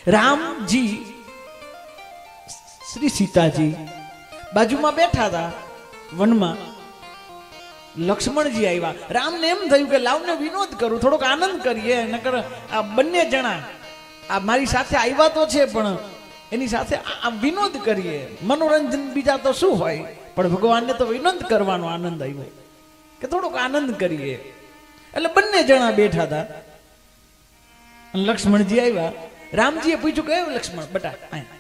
રામજી શ્રી સીતાજી બાજુમાં બેઠા હતા વનમાં. લક્ષ્મણજી આવ્યા. રામને એમ થયું કે લાવને વિનોદ કરું, થોડોક આનંદ કરીએ, નકર આ બંને જણા આ મારી સાથે આવ્યા તો છે પણ એની સાથે આ વિનોદ કરીએ, મનોરંજન બીજા તો શું હોય, પણ ભગવાનને તો વિનોદ કરવાનો આનંદ આવ્યો કે થોડોક આનંદ કરીએ. એટલે બંને જણા બેઠા હતા. લક્ષ્મણજી આવ્યા. રામજીએ પૂછ્યું કે લક્ષ્મણ બટા અહીંયા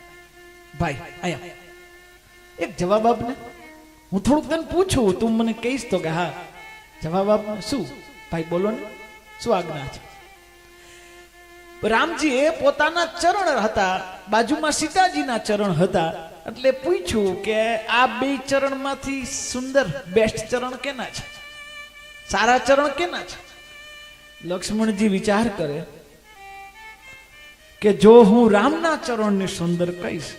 ભાઈ અહીંયા એક જવાબ આપને, હું થોડુંક તને પૂછું, તું મને કહીશ તો કે હા જવાબ આપ. શું ભાઈ બોલો ને, શું આજ્ઞા છે? રામજી એ પોતાના ચરણ હતા, બાજુમાં સીતાજીના ચરણ હતા, એટલે પૂછ્યું કે આ બે ચરણમાંથી સુંદર બેસ્ટ ચરણ કેના છે, સારા ચરણ કેના છે? લક્ષ્મણજી વિચાર કરે કે જો હું રામના ચરણને સુંદર કહીશ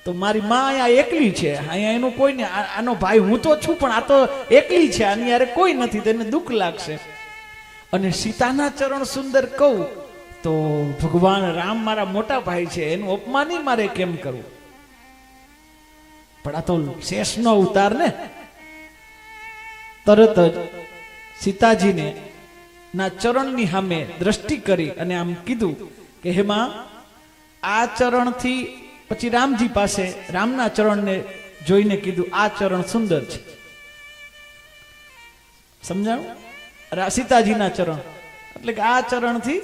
તો મારી માં અહીંયા એકલી છે, અહીંયા એનું કોઈ નહીં, આનો ભાઈ હું તો છું પણ આ તો એકલી છે, આની યારે કોઈ નથી, તેને દુઃખ લાગશે. અને સીતાના ચરણ સુંદર કહું તો ભગવાન રામ મારા મોટા ભાઈ છે, એનું અપમાન મારે કેમ કરવું? પણ આ તો શેષનો અવતાર ને. તરત જ સીતાજીને ના ચરણની સામે દ્રષ્ટિ કરી અને આમ કીધું કે હે માં, આ ચરણથી, પછી રામજી પાસે રામના ચરણને જોઈને કીધું આ ચરણ સુંદર છે. સમજાણું? સીતાજીના ચરણ એટલે કે આ ચરણથી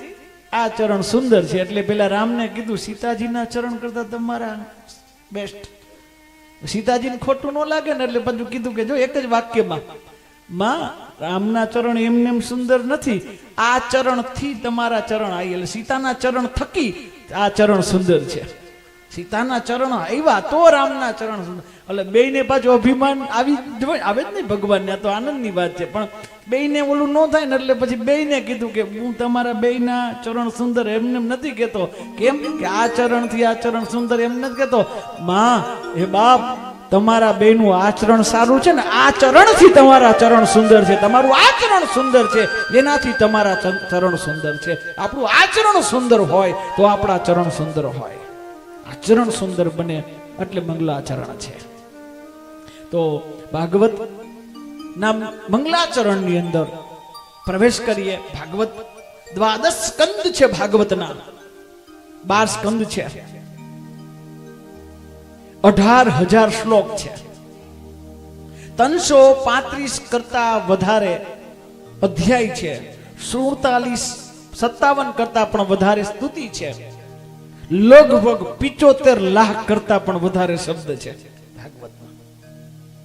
આ ચરણ સુંદર છે. એટલે પેલા રામને કીધું સીતાજીના ચરણ કરતા તમારા બેસ્ટ. સીતાજીને ખોટું ન લાગે ને એટલે બધું કીધું કે જો એક જ વાક્યમાં, માં રામના ચરણ એમને એમ સુંદર નથી, આ ચરણ થી તમારા ચરણ આવી, એટલે સીતાના ચરણ થકી આ ચરણ સુંદર છે. સીતાના ચરણ આવ્યા તો રામના ચરણ સુંદર. એટલે બેયને પાછું અભિમાન આવે જ નહીં ભગવાનને, આ તો આનંદની વાત છે, પણ બેયને ઓલું ન થાય ને એટલે પછી બેયને કીધું કે હું તમારા બેયના ચરણ સુંદર એમને નથી કહેતો. કેમ કે આ ચરણ થી આ ચરણ સુંદર એમ નથી કહેતો. માં હે બાપ, તમારા બેનું આચરણ સારું છે ને, આ ચરણથી તમારા ચરણ સુંદર છે, તમારું આચરણ સુંદર છે, એનાથી તમારા ચરણ સુંદર છે. આપણું આચરણ સુંદર હોય તો આપણા ચરણ સુંદર હોય, આચરણ સુંદર બને એટલે મંગલાચરણ છે. તો ભાગવત ના મંગલાચરણની અંદર પ્રવેશ કરીએ. ભાગવત 12 સ્કંદ છે, ભાગવતના 12 સ્કંદ છે, 18,000 શ્લોક છે, 335 કરતા વધારે અધ્યાય છે, 57 કરતા પણ વધારે સ્તુતિ છે, લગભગ 75 લાખ કરતા પણ વધારે શબ્દ છે ભાગવત.